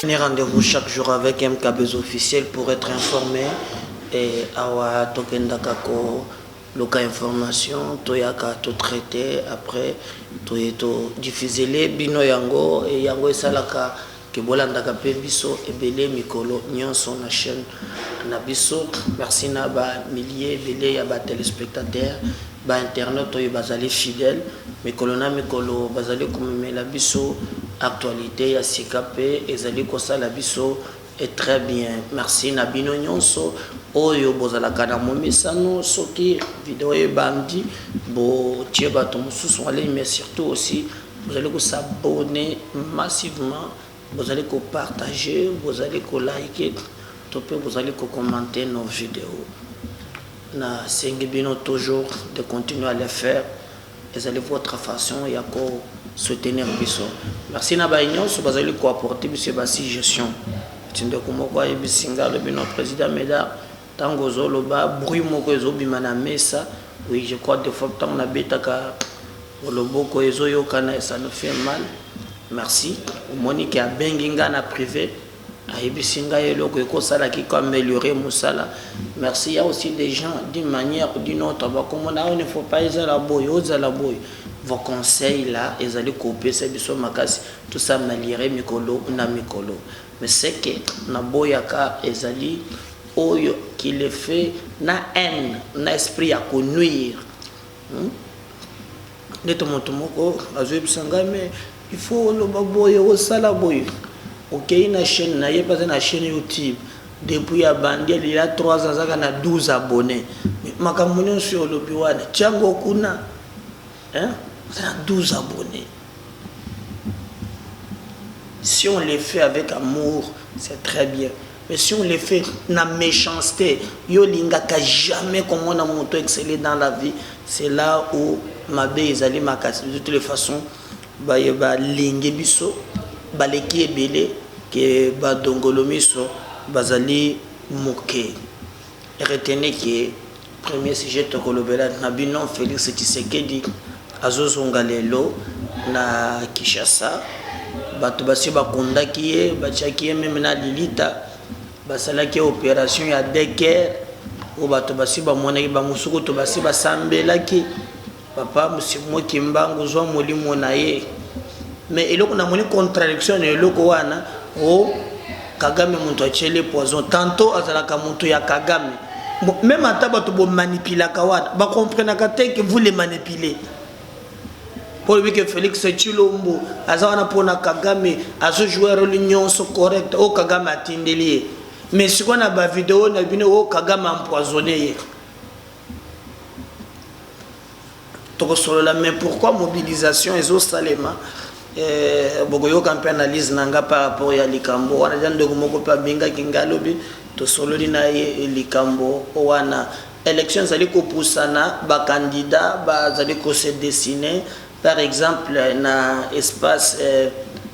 Prenez rendez-vous chaque jour avec MKB's officiel pour être informé. Et awa tokendaka ko loka information toyaka to traiter après to diffuser les bino yango et yango esalaka ke bolandaka pe biso ebele mikolo nyonso na chaîne na biso. Merci na ba milliers ebele ya ba téléspectateurs ba internet oyo bazali fidèle mikolo na mikolo bazali komemela biso actualité ya sika pe ezali kosala biso et très bien. Merci na bino nyonso oyo bozalaka na momesano soki vidéo e bandi bo tie bato mosusu en ligne, mais surtout aussi vous allez vous abonner massivement, vous allez vous partager, vous allez vous liker, vous allez vous commenter nos vidéos. Na sengi bino toujours de continuer à le faire et allez votre façon ya ko soutenir biso. Merci na ba nyonso bazali ko apporter biso ba suggestion. Tinde komoko ya bisinga le bino président Médard tango zoloba bruit moko ezobima na mesa. Oui, je crois des fois tant na betaka loboko ezoyokana, ça nous fait mal. Merci. Monique a benginga na privé ayebisinga eloko ekosala ki ko améliorer musala. Merci. Il y a aussi des gens d'une manière ou d'une autre ba comme on ne faut pas ezala boy ozala boy. Vos conseils là ezali copier c'est biso makasi tout ça améliorer mikolo na mikolo. Mais c'est que na boyaka ezali oyo qui le fait na haine na esprit à nuire. Neto montomoko azobisanga mais il faut le baboye au sala boy. OK, na chaîne na yepa na chaîne YouTube depuis ya bandi il y a 3 ans ça na 12 abonnés. Makamuni sur le biwana tiango kuna hein, ça a 12 abonnés. Si on les fait avec amour, c'est très bien. Mais si on les fait na méchanceté, yo lingaka jamais comme on a monté exceller dans la vie, c'est là où ma belle allait ma casse. De toutes les façons, ba lingue biso, ba leki ebele que ba dongolomiso bazali moqué. Retenez que premier sujet tokolobela na binon Félix Tshisekedi azozonga lelo na Kinshasa. Bato basi bakondaki ye batiaki ye meme na lilita basalaki opération ya deker o bato basi bamonaki bamosuku to basi basambelaki papa musimo kimbangu zwa molimo na ye. Mais eloko na moni contradiction eloko wana o Kagame muntu achele poison tantôt azalaka muntu ya Kagame même ata bato bo manipulaka wana ba comprenaka te que vous les manipulez. Pour lui que Félix Tshilombo azawana pona Kagame azo jouer rôle nyonso correct o Kagame atindeli. Mais si on a ba vidéo na bino o Kagame empoisonné. Donc sur la mais pourquoi mobilisation ezo salema bogoyo campagne analyse nanga par rapport ya likambo wana jando moko pa binga kingalobi to solo na likambo wana élection zali ko poussana ba candidat ba zali ko se dessiner. Par exemple, na espace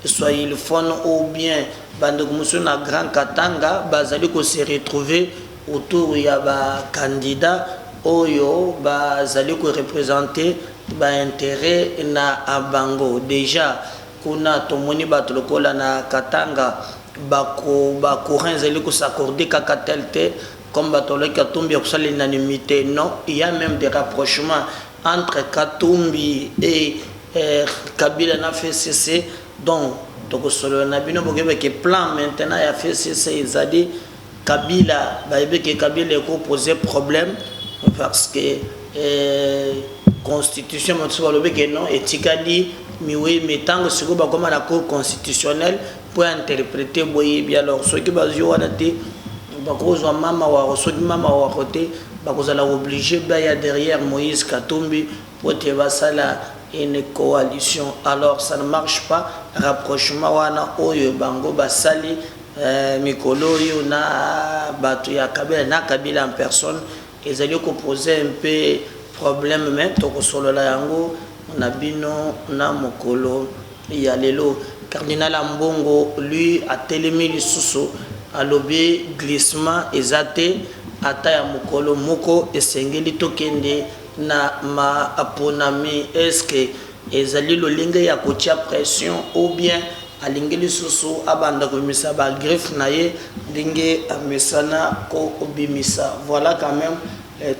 soyez le fond ou bien bandogmusu na Grand Katanga bazali ko se retrouver autour ya ba candidat oyo bazali ko représenter ba intérêt na abango. Déjà kuna tomoni batolokola na Katanga bako ba courant zali ko s'accorder kakatelte comme batoloka tombi ko sala l'unanimité. Non, il y a même des rapprochements entre Katumbi et Kabila na FCC. Donc tokosolo na bino bokebe ke plan maintenant ya FCC ezali Kabila baebe ke Kabila ko poser problème parce que constitution moto lobe ke non etikali miwe metango siko ba koma la cour constitutionnelle pour interpréter boye bien alors ce qui bazio wana te bakozwa mama wa soki mama wa côté bakozala obligé baya derrière Moïse Katumbi pour te basala une coalition. Alors ça ne marche pas. Rapprochement wana oyo bango basali mikolo yo na batu ya Kabila na Kabila en personne ils allaient poser un peu problème même toko solo la yango na bino na mokolo ya lelo. Cardinal Ambongo lui a télémi lisusu alobi glissement ezate ata ya mokolo moko esengeli tokende na ma aponami. Est-ce que ezali lolinga ya kotia pression ou bien alingeli susu abanda komisa ba greffe na ye ndenge amesana ko obimisa. Voilà quand même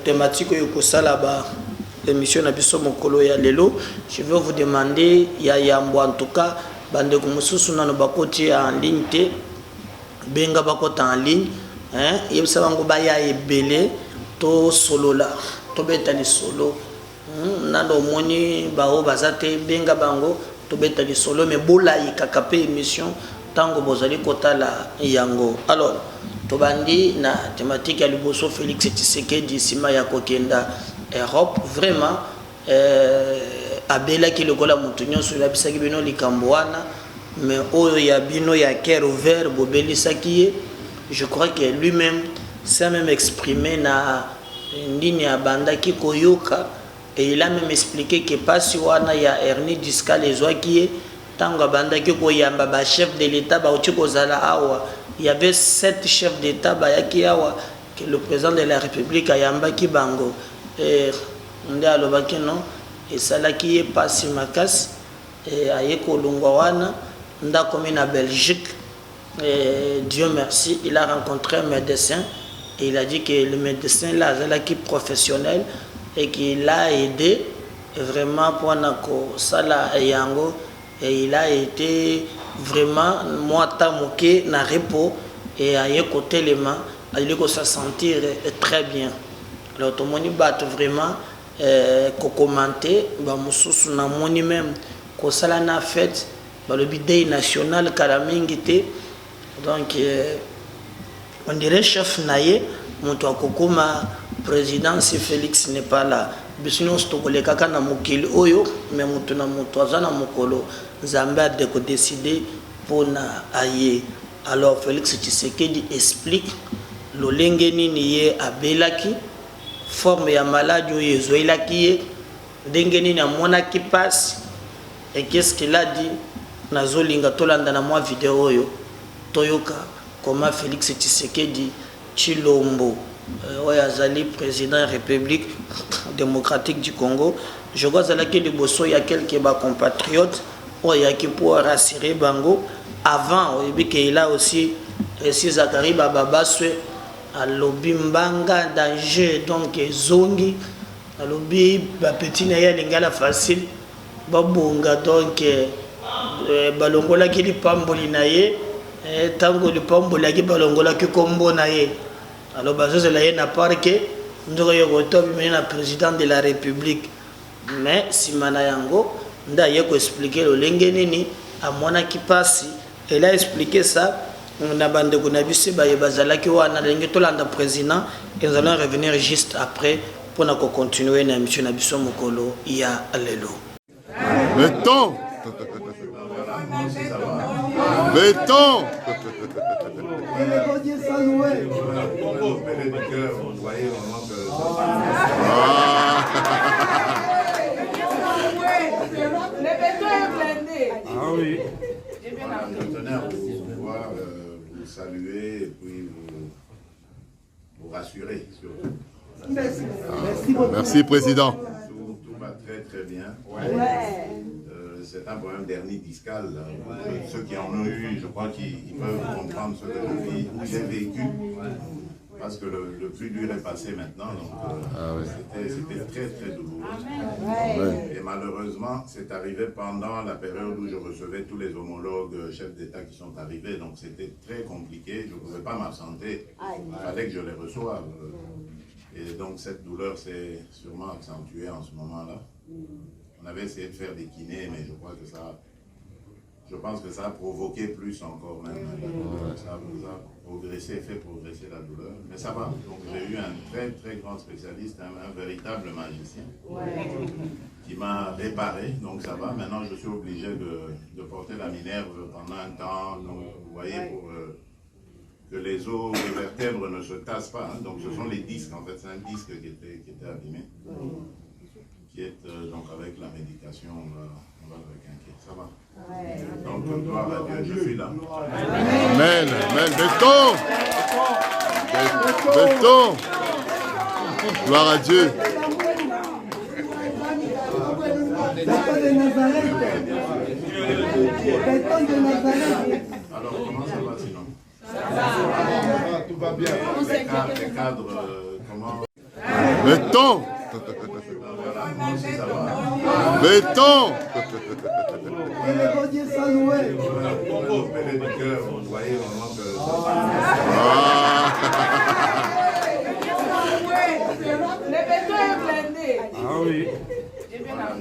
thématique ko sala ba émission na biso mokolo ya lelo. Je vais vous demander ya yambo en tout cas bande ko mususu nano bakoti en ligne te benga bakota en ligne hein yebisa bango ba ya ebele to solo la to betali solo nando moni bao bazate benga bango to betali solo mais bola ikakape émission tango bozali kotala yango. Alors to bandi na thématique ya liboso Félix Tshisekedi sima ya kokenda Europe vraiment abela ki lokola mutu nyonso la bisaki bino likambo wana mais oyo ya bino ya cœur ouvert bobelisaki ye. Je crois que lui-même s'est même exprimé na ndini ya bandaki koyoka et il a même expliqué que pas si wana ya hernie discale ezwaki ye tango bandaki koyamba ba chef de l'état ba uti kozala awa. Il y avait 7 chefs d'état bayaki awa que le président de la République ayambaki bango et nde alobaki non esalaki ye pasi makasi et aye kolongwa wana ndako na Belgique. Et Dieu merci, il a rencontré un médecin et il a dit que le médecin là est professionnel et qu'il a aidé vraiment pour nako sala yango et il a été vraiment moi tamoké na repos et à côté les mains il ko se sentir très bien. Alors tout le monde bat vraiment ko commenter ba mususu na moni même ko sala na fête ba le bidé national kalamingité. Donc on dirait chef naye moto akokoma président si Félix n'est pas là bisino stokole kaka na mokili oyo mais moto na moto azana mokolo Nzambe a de décider pour na aye. Alors Félix Tshisekedi explique lolenge nini ye abelaki forme ya maladie oyo ezoelaki ye ndenge nini amonaki passe et qu'est-ce qu'il a dit nazolinga tolanda na mwa vidéo oyo toyoka comment Félix Tshisekedi Chilombo Oyazali président de la République démocratique du Congo. Je crois que le bosso il y a quelques compatriotes qui pour rassurer Bango avant il a aussi si Zakari Babaswe à lobby mbanga danger donc zongi à lobby petit na ya lingala facile babonga donc balongola ki lipamboli na ye tango lipamboli ki balongola ki kombo na ye. Alors bazo la ye na parke ndoko yo kotobi mais na président de la République mais simana yango nda ye ko expliquer le lenge nini amona ki pasi. Elle a expliqué ça na bande ko na bisi ba ye bazala ki wana lenge to landa président et nous allons revenir juste après pour na ko continuer na mission na biso mokolo ya lelo. Béton. Béton. Ah oui. Pouvoir vous saluer et puis vous rassurer surtout. Merci président. Tout va très très bien. C'est un problème d'hernie discale. Ceux qui en ont eu, je crois qu'ils peuvent comprendre ce que j'ai vécu. Parce que le plus dur est passé maintenant. Donc c'était très très douloureux. Et malheureusement, c'est arrivé pendant la période où je recevais tous les homologues chefs d'État qui sont arrivés. Donc c'était très compliqué. Je ne pouvais pas m'absenter. Il fallait que je les reçoive. Et donc cette douleur s'est sûrement accentuée en ce moment-là. On avait essayé de faire des kinés, mais je pense que ça a provoqué plus encore même. Ça vous a progressé, fait progresser la douleur. Mais ça va. Donc j'ai eu un très très grand spécialiste, un véritable magicien qui m'a réparé. Donc ça va. Maintenant je suis obligé de porter la minerve pendant un temps. Donc vous voyez, pour que les os, les vertèbres ne se tassent pas. Hein. Donc ce sont les disques en fait. C'est un disque qui était abîmé. Qui est donc avec la médication, on va le requinquer. Ça va. Donc gloire à Dieu, je suis là. Amen. Amen. Béton. Béton. Gloire à Dieu. Alors, comment ça va sinon? Tout va bien. Les cadres, comment? Béton. Voilà, moi aussi ça va. Béton. Vous voyez vraiment que ça Ah oui.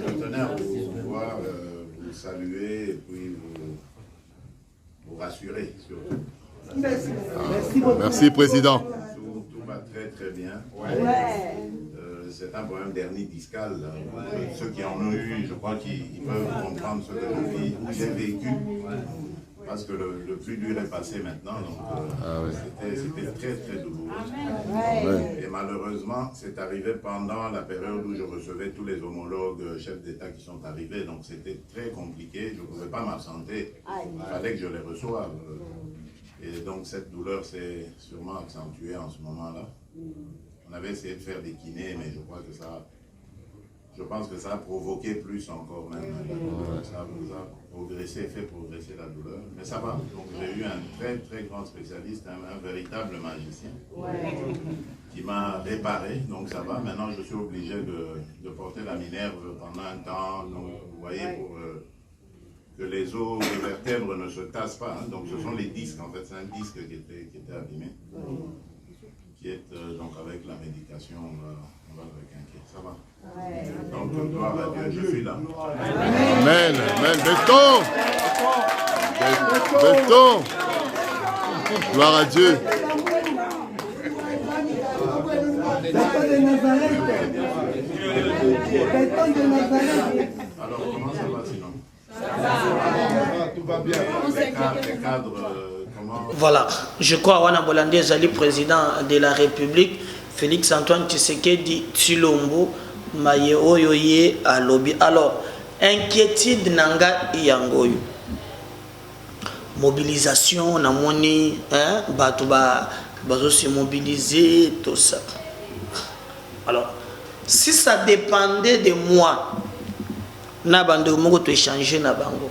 je tenais à vous voir, vous saluer et puis vous rassurer surtout. Merci, Président. Tout va très très bien. C'est un problème d'hernie discale. Ceux qui en ont eu, je crois qu'ils peuvent comprendre ce que j'ai vécu. Parce que le plus dur est passé maintenant. Donc c'était très très douloureux. Et malheureusement, c'est arrivé pendant la période où je recevais tous les homologues chefs d'État qui sont arrivés. Donc c'était très compliqué. Je ne pouvais pas m'absenter. Il fallait que je les reçoive. Et donc cette douleur s'est sûrement accentuée en ce moment-là. On avait essayé de faire des kinés, mais je crois que pense que ça a provoqué plus encore même. Ça vous a progressé, fait progresser la douleur. Mais ça va. Donc j'ai eu un très très grand spécialiste, un véritable magicien qui m'a réparé. Donc ça va. Maintenant je suis obligé de porter la minerve pendant un temps. Donc vous voyez, pour que les os, les vertèbres ne se tassent pas. Hein. Donc ce sont les disques, en fait, c'est un disque qui était abîmé. Qui est donc avec la médication, on va le requinquer. Ça va. Donc gloire à Dieu, je suis là. Amen. Amen. Béton. Béton. Gloire à Dieu. Alors comment ça va sinon? Tout va bien. Les cadres, comment? Voilà, je crois Wana Bolande Zali, président de la République, Félix Antoine Tshisekedi Tshilombo, Maye Oyoye à lobby. Alors, inquiétude nanga yangoyo. Mobilisation, namoni, hein, batuba, bazo se mobiliser, tout ça. Alors, si ça dépendait de moi, na bando moko to échanger na bango.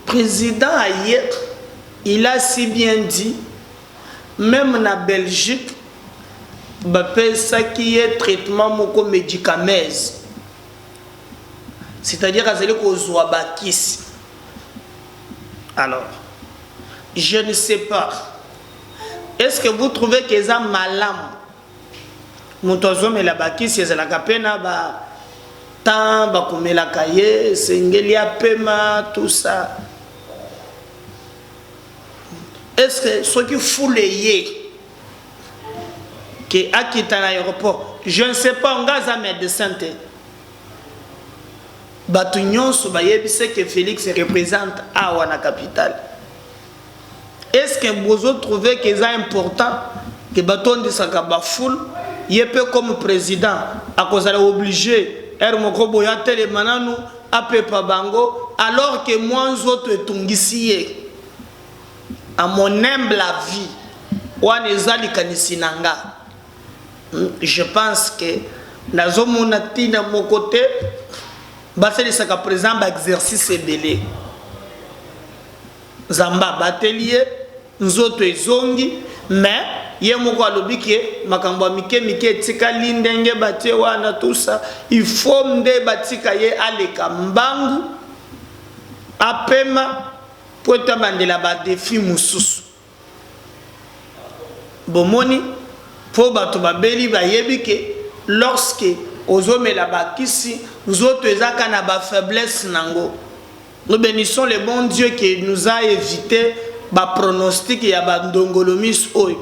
Président hier, il a si bien dit, même na Belgique, ça qui est traitement moko médicaments. C'est-à-dire à zéro bakis. Alors, je ne sais pas. Est-ce que vous trouvez que ça malam? Moutozom et la bakis, c'est la capena ba tant ba komela kaye, sengelia pema, tout ça. Est-ce que ceux qui foulent qui a quitté l'aéroport, je ne sais pas, on a un médecin. Batunion Soubaye, c'est que Félix représente à la capitale. Est-ce que vous trouvez que c'est important que Baton de Sakaba foule, il peut comme président, à cause de obligé, Hermokoboya Telemananu, à Pepa Bango, alors que moi, autres Tungisie, à mon humble avis, je pense que Nazomounatina de mon côté, c'est le présent exercice belé. Zamba batelier, nous autres zongi, mais il moko alobi ke makambo mike tika lindenge batie wana tout ça, il faut mde batika ye aleka mbangu apema pour tabandela ba défi mususu. Bomoni pour bato babeli bayebi ke lorsque ozomela bakisi nous autres ezaka na ba faiblesse nango. Nous bénissons le bon Dieu qui nous a évité ba pronostic ya ba ndongolomis oy.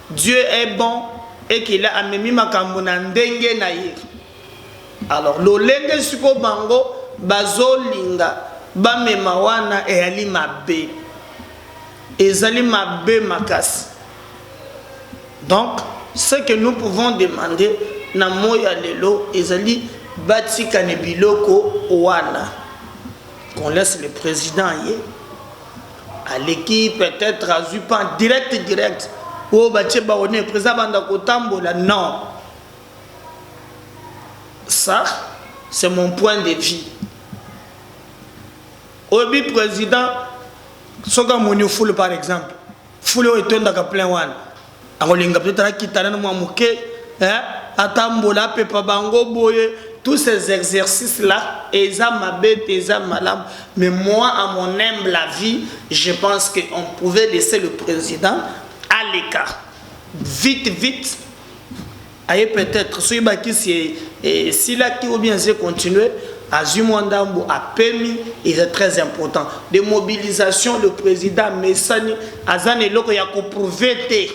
Dieu est bon et qu'il a amemi makambo na ndenge na ye. Alors lolenge siko bango bazolinga bamema wana eyali mabe. Ezali mabe makasi. Donc ce que nous pouvons demander na moya lelo ezali batika ne biloko wana. Qu'on laisse le président y à l'équipe peut-être à pas direct ou batie baone président banda kotambola non, ça c'est mon point de vue. Obi président soka moni foule par exemple foule etonda ka plein wana akolinga peut-être kitana na muke atambola pepa bango boye. Tous ces exercices là eza mabe eza malam, mais moi à mon humble avis je pense qu'on pouvait laisser le président à l'écart vite aye peut-être si baki si là qui ou bien c'est continuer à Zumwandambo à Pemi, il est très important. De mobilisation, le président Messani, Azan et Loko Yako prouvé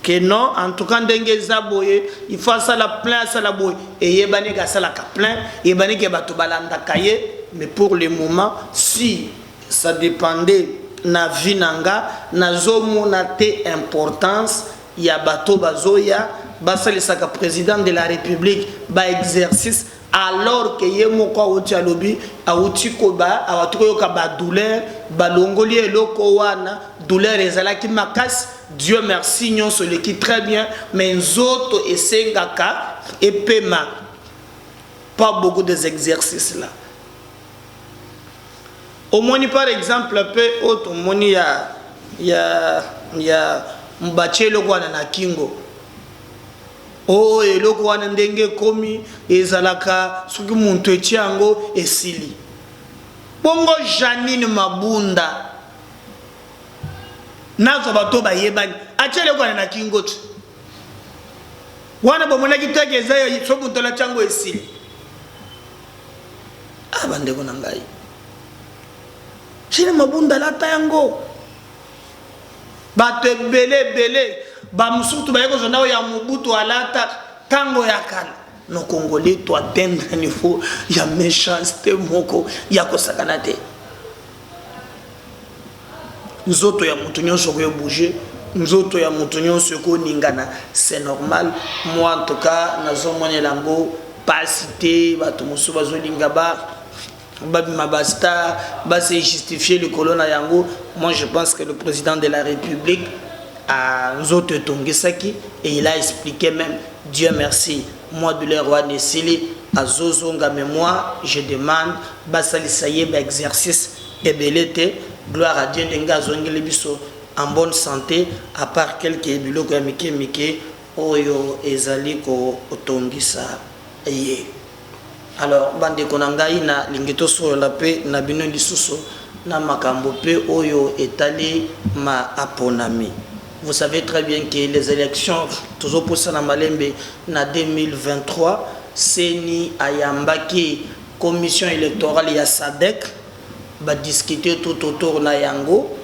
que non, en tout cas, il faut ça la plein, ça la boue. Et Yébane Gassa la plein, Yébane Gabatobalanda Kaye, mais pour le moment, si ça dépendait na vinanga, na zomo na te importance, il y a Bato Bazoya, Basali Saka président de la République, ba exercice. Alors que yemoko auti alobi auti koba awatukoyoka ba douleur balongoli eloko wana douleur ezalaki makas Dieu merci nyonso leki très bien mais nzoto esengaka epema pas beaucoup des exercices là au moins par exemple peu autre moni ya mbachelo kwana na kingo. Oh, eloko wana ndenge komi ezalaka soki muntu etiango esili. Bongo Janine Mabunda. Nazo bato bayebani. Achele kwa na kingo tu. Wana bomona kitake zayo so muntu la chango esili. Abande kona ngai. Janine Mabunda la tayango. Bato bele ba musutu ba yeko zonao ya Mobutu alata tango ya kala no Congolais to atteindre niveau ya méchanceté moko ya kosakana te nzoto ya mutu nyonso ko bouger nzoto ya mutu nyonso ko ningana c'est normal. Moi en tout cas nazo monela ngo pas cité bato musu bazolinga Mabasta, c'est justifier le colon à Yango. Moi, je pense que le président de la République a Nzoto Tongisaki et il a expliqué même, Dieu merci, moi de le roi Nessili, à Zozonga, mais moi, je demande, Basali Saye, exercice et belete, gloire à Dieu, Denga Zongelebiso, en bonne santé, à part quelques biloko ya Mike, Oyo, Ezali, Ko Tongisa, Eye. Alors, bande konangai na lingeto sur la paix na bino lisusu na makambo pe oyo etali ma aponami. Vous savez très bien que les élections toujours pour ça na Malembe na 2023 seni ayambaki commission électorale ya SADC ba discuter tout autour na yango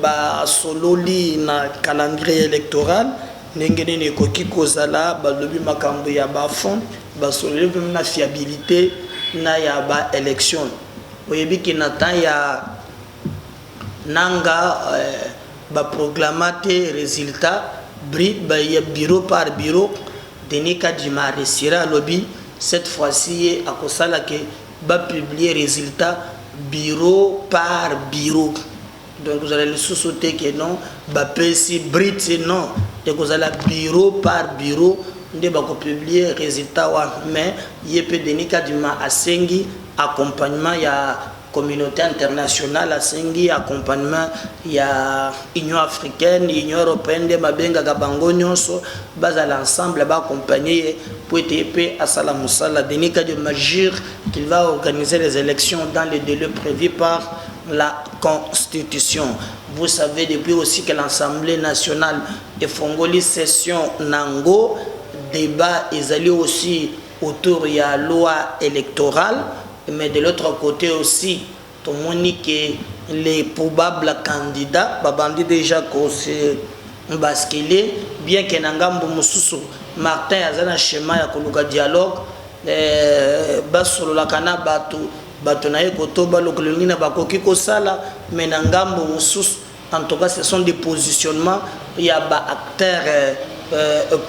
ba sololi na calendrier électoral ndenge ne koki kozala ba lobi makambo ya ba fond basolele na fiabilité na ya ba élection oyebi ki na temps ya nanga ba proclamate résultat ba ya bureau par bureau Denis Kadima resira lobby cette fois-ci a kosala ke ba publier résultat bureau par bureau. Donc vous allez le sous-sauter que non ba pesi brit non et vous allez bureau par bureau nde ba ko publier résultat wa mais yepe Denis Kadima asengi accompagnement ya communauté internationale asengi accompagnement ya Union africaine Union européenne de mabenga ga bango nyonso baza l'ensemble ba accompagner pour être à sala musala. Denis Kadima jure qu'il va organiser les élections dans les délais prévus par la Constitution. Vous savez depuis aussi que l'Assemblée nationale et Fongoli session Nango débat ils allaient aussi autour de la loi électorale, mais de l'autre côté aussi tout le monde que les probables candidats babandi déjà qu'on s'est basculé bien que Nangambo Mususu Martin azana schéma ya koluka dialogue basolo la kana bato na ekoto balokolongi na bakoki kosala mais Nangambo Mususu en tout cas ce sont des positionnements il y a ba acteurs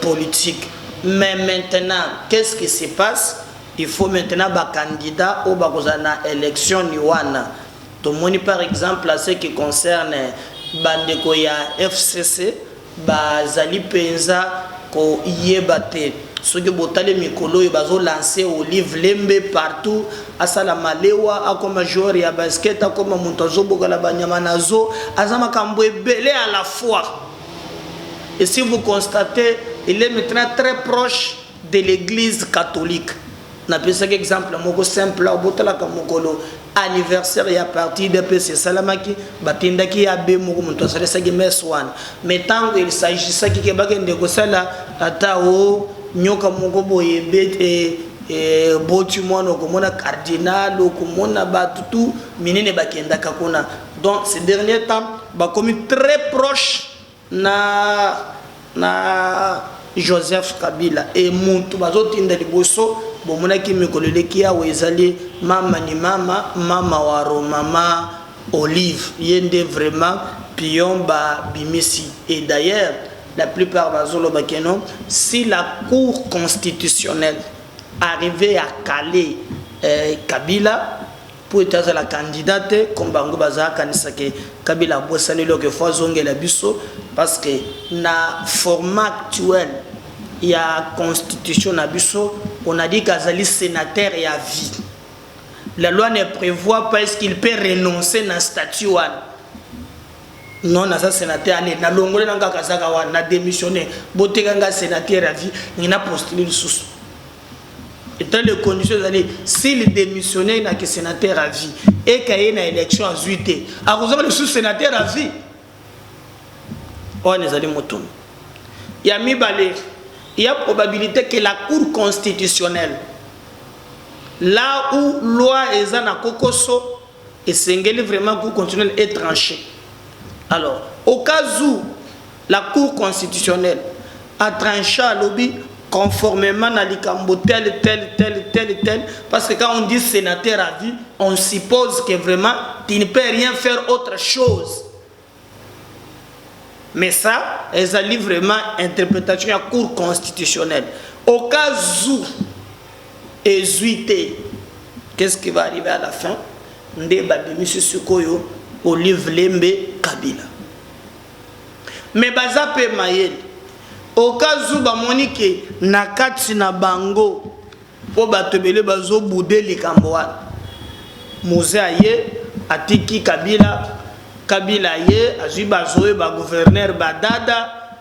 politiques. Mais maintenant, qu'est-ce qui se passe? Il faut maintenant des candidats au Bakozana élection Niwana. Tout le monde, par exemple, à ce qui concerne Bandekoya FCC, Zali Penza, ko Yebate. ceux qui botale mikolo et bazo lancer Olive Lembe partout à Salamalewa à comme joueur ya basket à comme montazo bokala banyamanazo azama kambwe belé à la fois. Et si vous constatez, il est maintenant très proche de l'église catholique. Na pesa exemple moko simple au botala kamokolo anniversaire ya parti de PC Salamaki batinda ki ya be moko monto sala sa gemeswan. Mais tant il s'agissait ki bakende ko sala ata o nyoka moko boye bete botu mwana komona cardinal komona batutu minene bakenda kakuna. Donc ces derniers temps ba commis très proche na Joseph Kabila et muntu bazotinda liboso bomona ki mikolele ki ya wezali mama ni mama waro mama Olive yende vraiment pion ba bimisi. Et d'ailleurs la plupart bazolo bakeno si la cour constitutionnelle arrivait à caler Kabila pour être la candidate comme bango baza kanisa ke Kabila bosani lo ke fois zongela biso parce que na format actuel il y a constitution na biso on a dit qu'azali sénateur et à vie. La loi ne prévoit pas est-ce qu'il peut renoncer na statut wan. Non na ça sénateur ane na longole nanga kazaka wan na démissionner botekanga sénateur à vie ni na postuler sous. Et dans les conditions d'aller s'il démissionnait na que sénateur à vie et qu'il y ait une élection à 8 à cause de le sous-sénateur à vie on est allé moton. Il y a mis balé. Il y a probabilité que la Cour constitutionnelle, là où loi est en kokoso, et c'est vraiment Cour constitutionnelle est tranchée. Alors, au cas où la Cour constitutionnelle a tranché à lobby conformément à l'icambo tel, parce que quand on dit sénateur à vie, on suppose que vraiment tu ne peux rien faire autre chose. Mais ça, elles allaient vraiment interprétation à cour constitutionnelle. Au cas où, hésiter, qu'est-ce qui va arriver à la fin? M. Sukoyo, Olive Lembe, Kabila. Mais bazape mayel. Au cas où, bamonike, nakati na bango, po batebele bazo boudé les Cambouan. Mose aye, atiki Kabila. Kabila ye azuba zoe ba gouverneur badada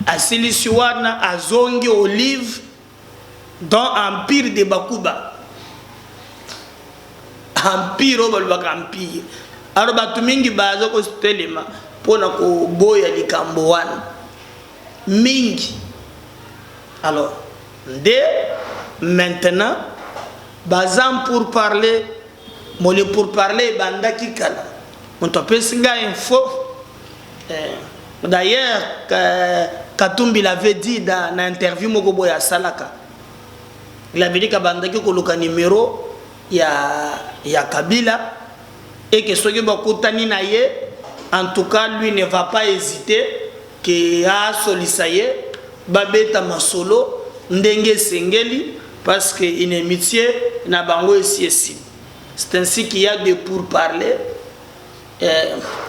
asilisiwana azongi Olive dans empire de Bakuba empire obalbaka empire alors batu mingi bazo ko stelema pona ko boya likambo wana mingi. Alors dès maintenant bazam pour parler mole pour parler bandaki kala on peut singa info. D'ailleurs, Katumbi l'avait dit dans l'interview Mogobo ya Salaka. Il avait dit qu'Abandaki koloka numéro ya Kabila et que ceux qui bakutani na ye, en tout cas lui ne va pas hésiter que a solisaye babeta masolo ndenge sengeli parce que une amitié na bango ici. C'est ainsi qu'il y a des pourparlers.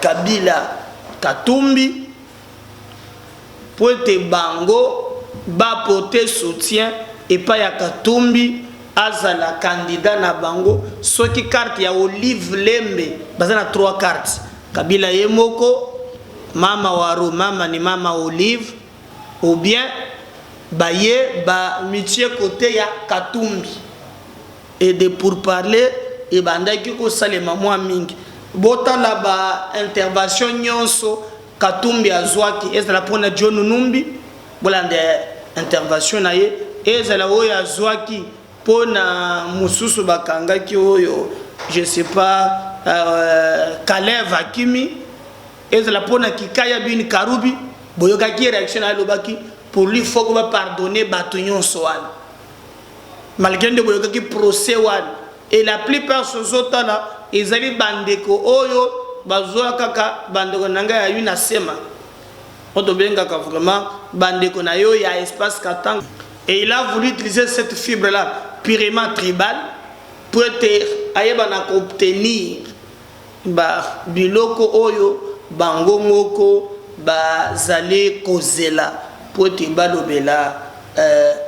Kabila Katumbi pour te bango ba porter soutien et pas ya Katumbi azala candidat na bango ce qui carte ya Olive Lembe bazana 3 cartes Kabila yemoko mama waro mama ni mama Olive ou bien baye ba mitie côté ya Katumbi et de pour parler et bandaki ko salema moi mingi bota la ba intervention nyonso Katumbi azwaki ezala pona John Numbi bolande intervention na ye ezala oyo azwaki pona mususu bakangaki oyo je sais pas Kalev Akimi ezala pona Kikaya bin Karubi boyokaki réaction à lobaki pour lui faut qu'on va pardonner bato nyonso wana malgré de boyokaki procès wana et la plupart ces autres là ils allaient bandeko oyo bazoa kaka bandeko nanga ya yuna sema otobenga ka vraiment bandeko na yo ya espace katang et il a voulu utiliser cette fibre là purement tribale pour être ayeba na obtenir ba biloko oyo bango moko ba zale kozela pour te balobela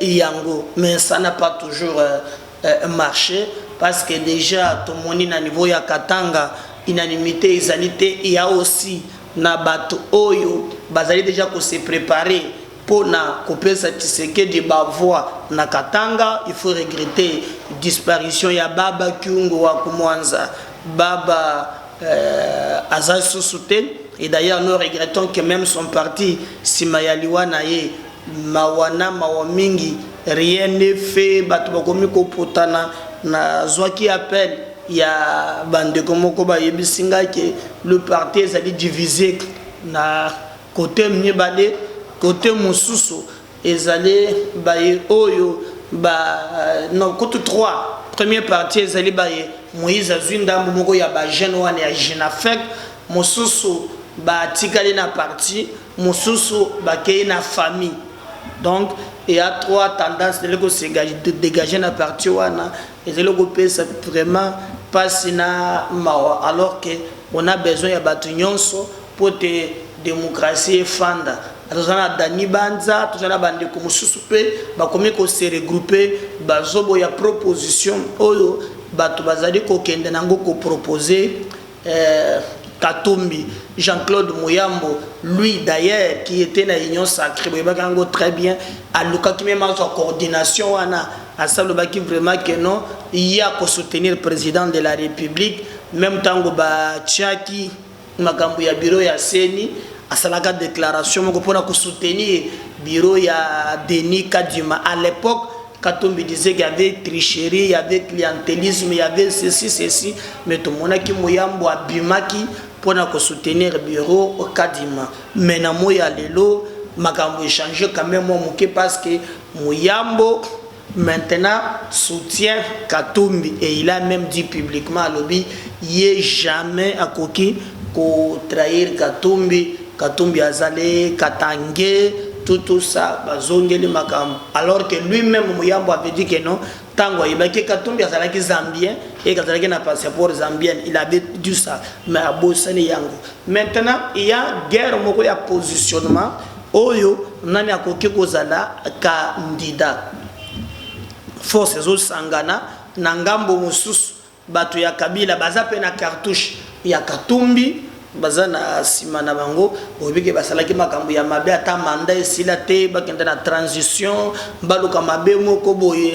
Yango, mais ça n'a pas toujours marché parce que déjà tout le monde à niveau ya Katanga unanimité égalité, il y a aussi na bato oyo bazali déjà ko se préparer pour na couper satisfait de bavois na Katanga. Il faut regretter disparition ya Baba Kyungo wa Kumwanza, Baba Azal Sousoutel, et d'ailleurs nous regrettons que même son parti Simayaliwa naye mawana mawamingi rien n'est fait, bato bakomi ko potana na zwaki appel ya bande komoko ba yebisinga ke le parti est divisé na côté mibale, côté mususu ezali baye oyo ba non côté 3 premier parti ezali baye Moïse Azwinda moko ya ba jeune wana ya Jinafek, mususu ba tikali na parti, mususu ba kei na famille. Donc il y a 3 tendances de dégager la partie wana et c'est le groupe c'est vraiment pas sina mawa, alors que on a besoin ya batunyonso pour te démocratie fanda. Atozana Dani Banza, atozana bande ko mususu pe ba komi ko se regrouper bazobo ya proposition oyo batu bazali ko kende nango ko proposer Katumbi, Jean-Claude Mouyambo, lui d'ailleurs qui était dans l'Union Sacrée, très bien, à Luka qui même en coordination, à Salobaki vraiment que non, il y a qu'à soutenir le président de la République, même temps que Tchaki, Makambu ya bureau ya Seni, à Salaka déclaration, pour soutenir le bureau ya Denis Kadima. À l'époque, Katumbi disait qu'il y avait tricherie, il y avait clientélisme, il y avait ceci, mais tout le monde qui Mouyambo a Bimaki pour soutenir le bureau au Kadima. Maintenant, Moya Lelo, Makambo échangé quand même parce que Mouyambo maintenant soutient Katumbi et il a même dit publiquement à lobby, il n'est jamais à Koki pour trahir Katumbi, Katumbi Azale, Katangé. Tout ça, alors que lui-même Mouyambo avait dit que non, tango il que Katumbi azalaki zambien et qu'azalaki na passeport zambien, il avait dit ça, mais à Bossani Yango. Maintenant, il y a guerre moko ya positionnement, oyo nani akoki kozala candidat. Force zo sangana na ngambo mususu bato ya Kabila baza pe na cartouche ya Katumbi. Bazana simana bango obike basalaki makambo ya mabe ata manda esila te bakenda na transition baluka mabe moko boye.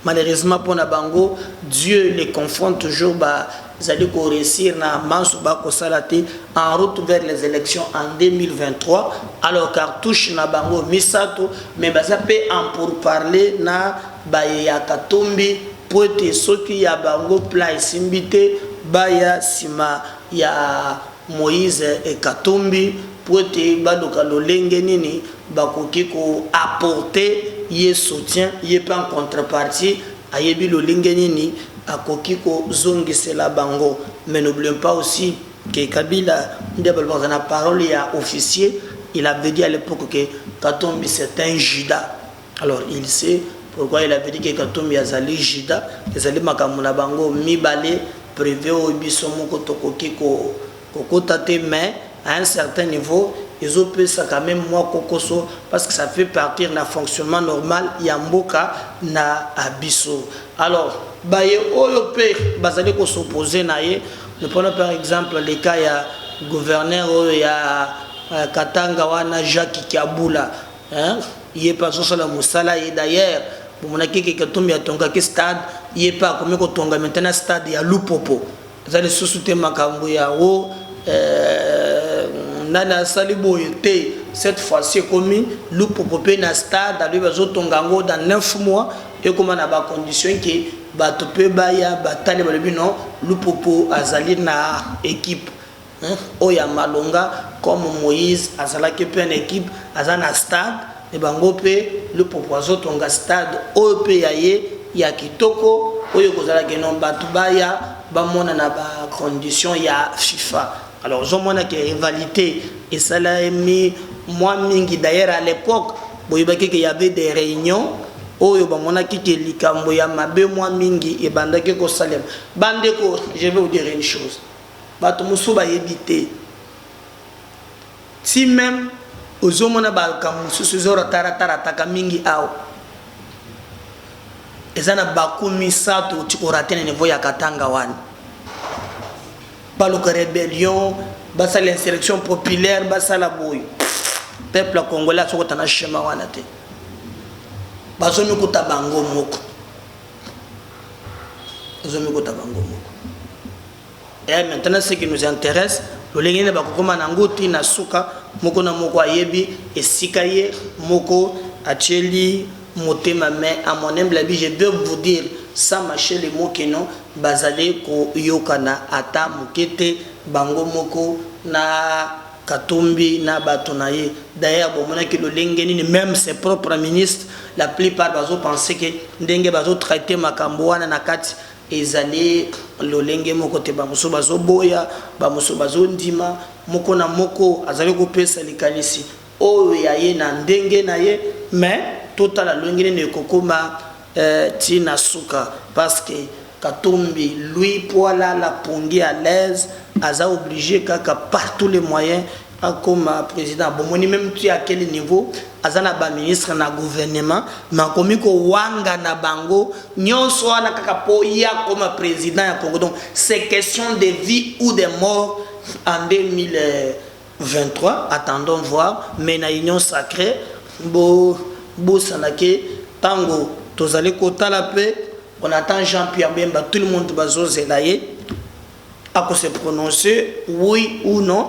Malheureusement pour na bango Dieu les confond toujours ba zali ko réussir na mansu ba ko salate en route vers les élections en 2023. Alors cartouche na bango misato mais baza pe en pour parler na baye ya Katumbi pour te soki ya bango plan simbité baya sima ya Moïse et Katumbi pour te badoka lolenge nini bakoki ko apporter ye soutien ye pas en contrepartie ayebi lolenge nini akoki ko zongisela bango. Mais n'oublions pas aussi que Kabila dans la parole ya officier, il avait dit à l'époque que Katumbi c'est un Judas. Alors il sait pourquoi il avait dit que Katumbi azali Judas, ezali makamuna bango mibale prévu au biso moko tokoki ko mais à un certain niveau, ils ont pu ça quand même moi kokoso parce que ça fait partir d'un fonctionnement normal yamboka na abiso. Alors, baye oyope bazali ko s'opposer naie. Nous prenons par exemple le cas ya gouverneur ya Katanga wana Jacques Kiabula, hein, il est pas sur la musala et d'ailleurs pour mon ki Katumbi atonga ki stade, il est pas comme ko tonga maintenant stade ya Lupopo. Zali sous-souté makambo ya o nana salibo était cette fois-ci commis Lupopo na stade à lui bazotongango dans 9 mois et comment na ba condition que bato pe baya batale ba lebi non Lupopo azali na équipe oya malonga comme Moïse azalaki pe na équipe azana stade et bango pe Lupopo azotonga stade o pe yaye ya kitoko oyo kozala ke non bato baya bamona na ba condition ya FIFA. Alors je mona que rivalité et ça l'a mis moi mingi d'ailleurs à l'époque boyebaki qu'il y avait des réunions oyo bamona ki ke likambo ya mabe moi mingi et bandaki ko salem bandeko. Je vais vous dire une chose, bato musu ba yebité si même ozomona ba kamusu suzora taratara taka mingi ao ezana bakumi sato ti oraté na niveau ya Katanga wana baluka rébellion basa l'insurrection populaire basa la boy peuple congolais soko tana schéma wana te bazomi kuta bango moko bazomi kuta bango moko. Et maintenant ce qui nous intéresse le lengene bakokoma na ngoti na suka moko na moko ayebi esikaye moko acheli motema. Mais à mon humble avis je veux vous dire sans mâcher les mots que non bazale ko yokana ata mukete bango moko na Katumbi na batonaye. D'ailleurs bomona que le lengeni même ses propres ministres la plupart bazo penser que ndenge bazo traiter makambo wana na kati ezali lolenge moko te bamuso bazo boya bamuso bazo ndima moko na moko azali ko pesa likalisi oyo yaye na ndenge na ye. Mais total la lengeni ne kokoma tina suka parce que Katumbi lui poala la pongi à l'aise aza obligé kaka par tous les moyens comme président bomoni même tu à quel niveau azana ba ministre na gouvernement mais komi ko wanga na bango nyonso wana kaka po ya comme président ya Congo. Donc c'est question de vie ou de mort en 2023. Attendons voir. Mais na union sacrée bo sanake tango tozali kota la paix. On attend Jean-Pierre Bemba, tout le monde va se prononcer oui ou non.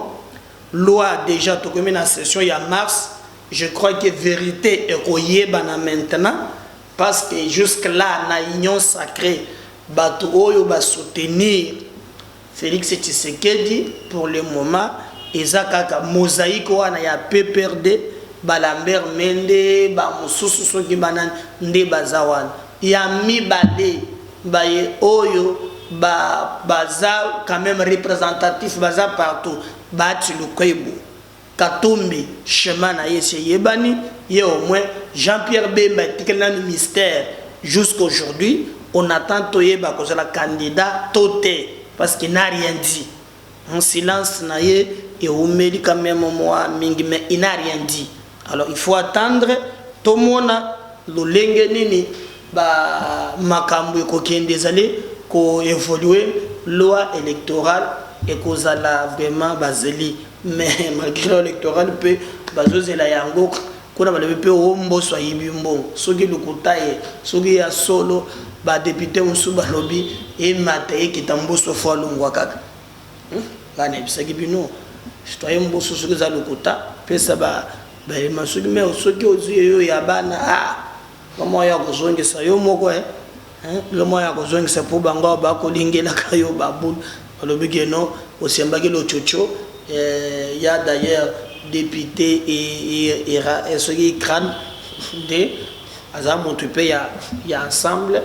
Loi déjà tout comme la session il y a mars. Je crois que vérité est koyebana maintenant parce que jusque là na union sacrée bato oyo ba soutenir Félix Tshisekedi pour le moment ezakaka mosaïque wana ya PPRD Balambert Mende ba mususu soki banan nde bazawan ya mibale baye oyo baza quand même représentatif baza partout bati lukwebu Katumbi chemin na yese yebani ye au moins Jean-Pierre Bemba tikena le mystère jusqu'aujourd'hui on attend toyeba ko la candidat toté parce qu'il n'a rien dit en silence na ye et omeli quand même moi mingi mais il n'a rien dit. Alors il faut attendre tout mona lo lenge nini ba makambo ko kendezale ko évoluer loi électorale et kozala vraiment bazeli. Mais malgré l'électoral peut bazozela yango kuna balebe pe ombo so yibimbo soki lukutaye soki ya solo ba député musuba lobby et mataye kitambo so fo longwa kaka bana bisaki bino citoyen mboso soki za lukuta pesa ba masuki me soki ozuyo ya bana kama ya kozongisa yo moko le moya kozongisa po bango ba kolingela kayo babulu balobi keno osembaki lo chocho. Il y a d'ailleurs député et ceux qui crânent de Azam Montupé, il y a ensemble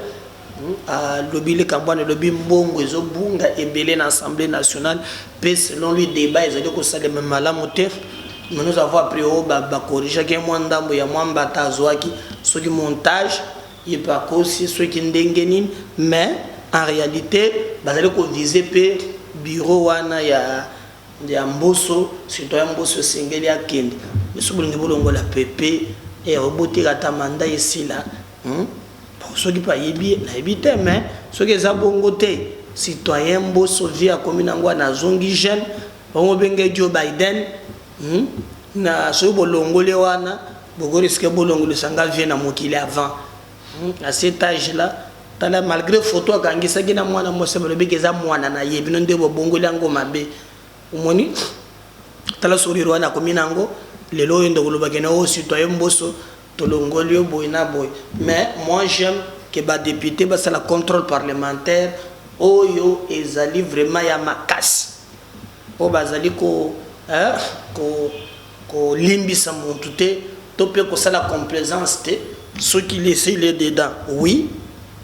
à lobby le Cambouane, lobby Mbongo, ils ont bunga et belé l'Assemblée nationale. Puis selon lui débat, ils ont dit que ça les mêmes malamotés. Mais nous avons appris au corriger qu'il y a moins d'ambo, il y a moins batazoaki, ceux qui montage, il n'y a pas aussi ceux qui n'dengenin, mais en réalité, ils ont visé le bureau wana ya ya mboso citoyen mboso sengeli akende mesubulingi bolongo la PP et roboti kata manda ici là ceux qui pas yebi na yebite mais ceux qui za bongo te citoyen mboso via commune ngwa na zongi jeune bongo benge Joe Biden na so bolongo le wana bogo risque bolongo le sanga vient na mokili avant à cet âge là tala malgré photo akangisa kina mwana mose balobi keza mwana na yebi no ndebo bongo lango mabe umoni tala soriro wana kominango lelo ndo koloba kena o citoyen mboso tolongolio boyna boy. Mais moi j'aime que ba député ba ça la contrôle parlementaire oyo ezali vraiment ya makasi o bazali ko limbisa muntu te to pe ko ça la complaisance te ceux qui laissent les dedans oui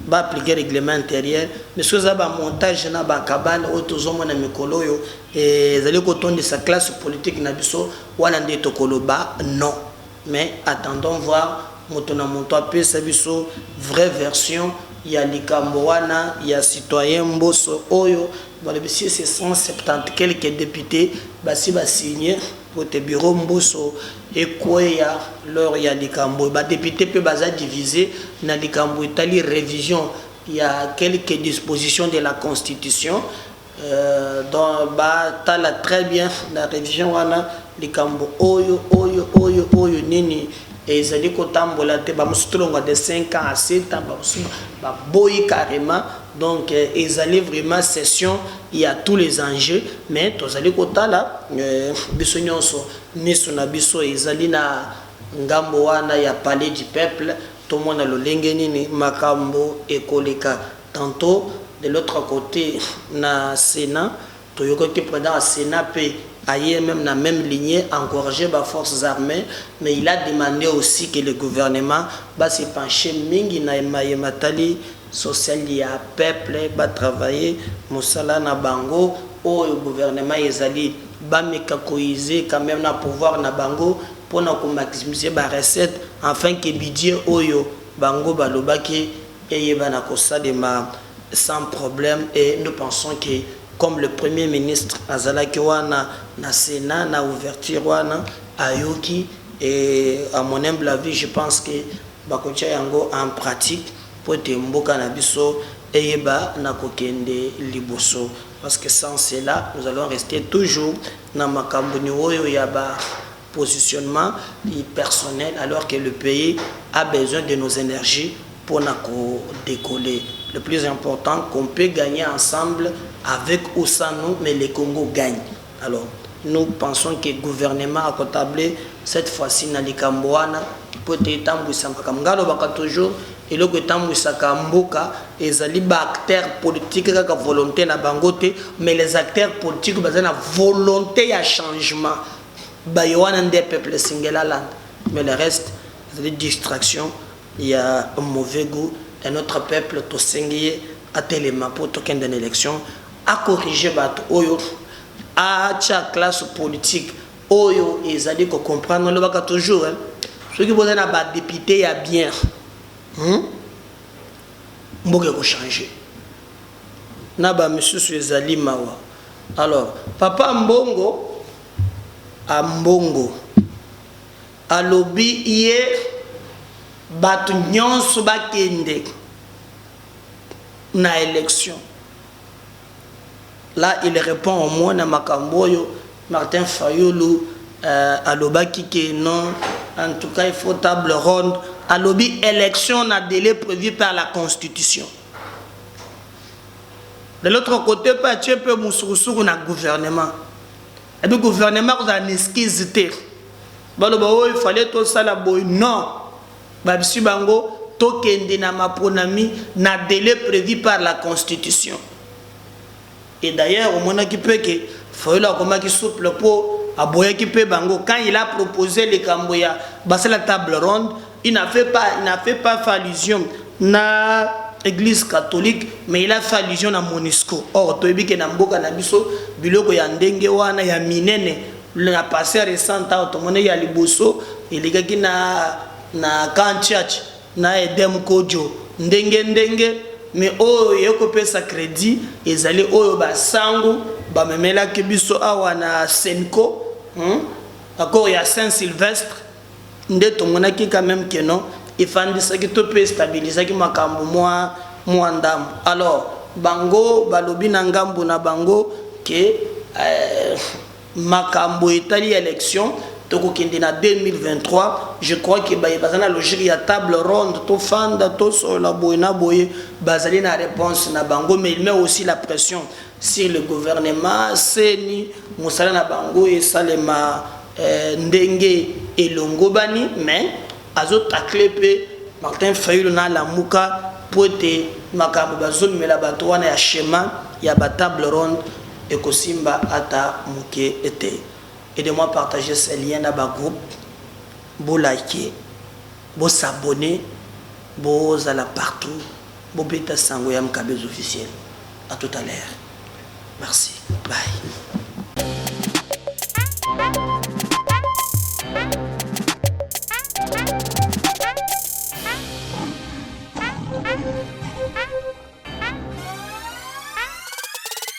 ba appliquer règlement intérieur mais ce ça ba montage na ba kabane otozomo na mikolo yo ezali ko tonde sa classe politique na biso wana nde tokoloba non. Mais attendons voir moto na moto apesa biso vraie version ya likambo wana ya citoyen mboso oyo bale bisi c'est 170 quelques députés basi ba signer pour te bureau mboso et quoi ya lors ya likambo ba député peut baza divisé na likambo itali révision il y a quelques dispositions de la constitution dans ba tala très bien la révision wana likambo oyo nini et ils allaient kotambola te ba mustolonga de 5 ans à 7 ans ba boy carrément. Donc, ils allaient vraiment session, il y a tous les enjeux, mais tous les côtés là, bisonyonso, nesunabiso, ils allaient na ngamboana, il y a palais du peuple, tout le monde a le lengeni, makambo, ekoleka. Tantôt, de l'autre côté, na Sénat, tout le qui pendant le Sénat peut ailleurs même dans la même lignée, encourager les forces armées, mais il a demandé aussi que le gouvernement va se pencher mingi na matali social ya peuple va travailler mosala na bango au gouvernement ezali ba mekakoiser quand même na pouvoir na bango pour na ko maximiser ba recette afin que budget oyo bango balobaki eyeba na kosalema sans problème. Et nous pensons que comme le premier ministre azalaki wana na Sénat na ouverture wana ayoki, et à mon humble avis je pense que bakotia yango en pratique pour te mboka na biso eyeba na kokende liboso, parce que sans cela nous allons rester toujours na makambo ni oyo ya ba positionnement personnel, alors que le pays a besoin de nos énergies pour na ko décoller. Le plus important qu'on peut gagner ensemble avec ou sans nous, mais le Congo gagne. Alors nous pensons que le gouvernement a tablé cette fois-ci na likamboana pour te tambouisa makamgalo baka toujours. Et le temps où ça kamboka, les acteurs politiques qui ont volonté na bangote, mais les acteurs politiques qui ont volonté à changement. Bayoana des peuples singela, mais le reste, c'est des distractions. Il y a un mauvais goût. Et notre peuple, tout singulier, a tellement pour token d'une élection, à corriger bateau oyo, à chaque classe politique oyo, ils allaient comprendre le baka toujours. Ceux qui veulent être député, il y a bien. Mboke ko changer na ba monsieur ezali mawa. Alors papa Mbongo a Mbongo alobi ye batu nyonso bakende na élection. Là il répond au moins na makamboyo Martin Fayulu alobaki que non, en tout cas il faut table ronde. À lobby élection na délai prévu par la Constitution. De l'autre côté, pas tu peux moussourou na gouvernement. Et puis gouvernement vous a esquisse té. Balobo il fallait tout ça la boy non. Babisi bango to kende na maponami na délai prévu par la Constitution. Et d'ailleurs au moment qui peut que faut là comment qui souple pour aboya qui peut bango quand il a proposé les Camboya, bah c'est la table ronde. Il n'a fait pas allusion na église catholique, mais il a fait allusion à Monisco. Or, tu as vu que dans Mboka Nabiso, biloko ya ndenge wana ya minene, la passé récente à Otomone ya liboso, il y a qui na Kanchach, na Edem Kojo, ndenge, mais oh, il y a coupé sa crédit, ils allaient oh ba sangu, ba memela kibiso awa na Senko, encore il y a Saint-Sylvestre. Nde tomonaki quand même que non, il faut que tu peux stabiliser makambo moi ndam. Alors bango balobi na ngambo na bango que makambo etali élection toko kende na 2023. Je crois que bazana logique ya table ronde to fanda to so la boyna boye bazali na réponse na bango, mais il met aussi la pression sur le gouvernement seni musala na bango et salema ndenge elongo bani, mais azo taklepe Martin Fayulu na la muka pote makambo bazoni mela bato wana ya schéma ya ba table ronde et kosimba ata muke ete. Aidez-moi à partager ces liens dans ma groupe, bo liker, bo s'abonner, bo zala partout, bo beta sango yam kabez officiel. À tout à l'heure. Merci. Bye.